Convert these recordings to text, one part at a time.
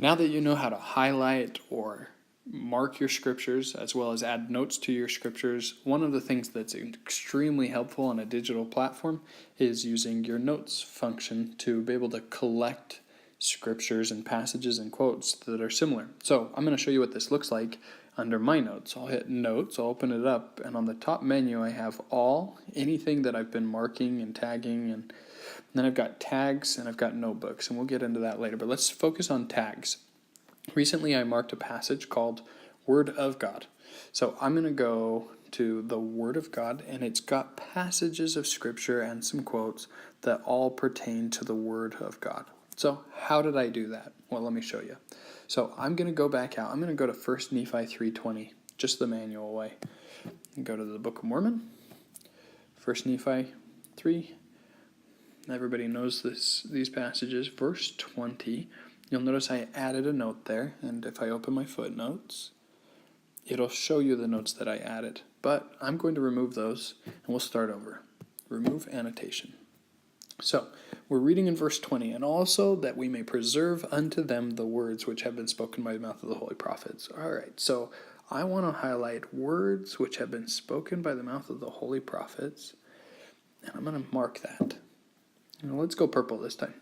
Now that you know how to highlight or mark your scriptures as well as add notes to your scriptures, one of the things that's extremely helpful on a digital platform is using your notes function to be able to collect scriptures and passages and quotes that are similar. So I'm going to show you what this looks like under my notes. I'll hit notes, I'll open it up, and on the top menu I have anything that I've been marking and tagging, and then I've got tags and I've got notebooks, and we'll get into that later, but let's focus on tags. Recently I marked a passage called Word of God. So I'm going to go to the Word of God, and it's got passages of Scripture and some quotes that all pertain to the Word of God. So how did I do that? Well, let me show you. So I'm going to go back out. I'm going to go to 1 Nephi 3:20, just the manual way. Go to the Book of Mormon, 1 Nephi 3. Everybody knows these passages. Verse 20. You'll notice I added a note there, and if I open my footnotes, it'll show you the notes that I added. But I'm going to remove those, and we'll start over. Remove annotation. So, we're reading in verse 20, and also that we may preserve unto them the words which have been spoken by the mouth of the holy prophets. All right, so I want to highlight words which have been spoken by the mouth of the holy prophets, and I'm going to mark that. Now, let's go purple this time.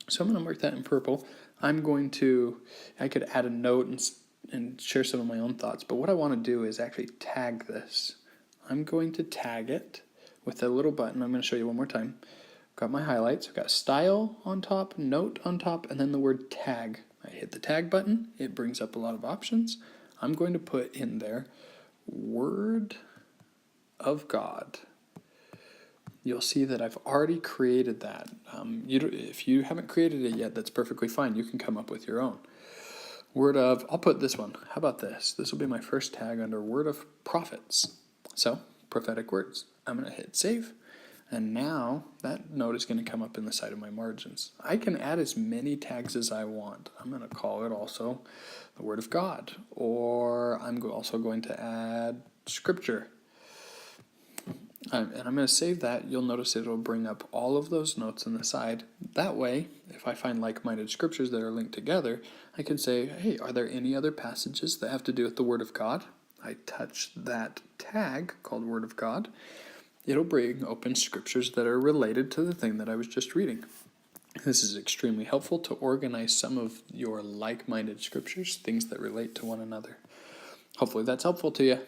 So I'm going to mark that in purple. I could add a note and share some of my own thoughts, but what I want to do is actually tag this. I'm going to tag it with a little button. I'm going to show you one more time. I've got my highlights. I've got style on top, note on top, and then the word tag. I hit the tag button. It brings up a lot of options. I'm going to put in there Word of God. You'll see that I've already created that. If you haven't created it yet, that's perfectly fine. You can come up with your own. I'll put this one. How about this? This will be my first tag under Word of Prophets. So, prophetic words. I'm going to hit save. And now that note is going to come up in the side of my margins. I can add as many tags as I want. I'm going to call it also the Word of God. Or I'm also going to add Scripture. And I'm going to save that. You'll notice it'll bring up all of those notes on the side. That way, if I find like-minded scriptures that are linked together, I can say, hey, are there any other passages that have to do with the Word of God? I touch that tag called Word of God. It'll bring open scriptures that are related to the thing that I was just reading. This is extremely helpful to organize some of your like-minded scriptures, things that relate to one another. Hopefully that's helpful to you.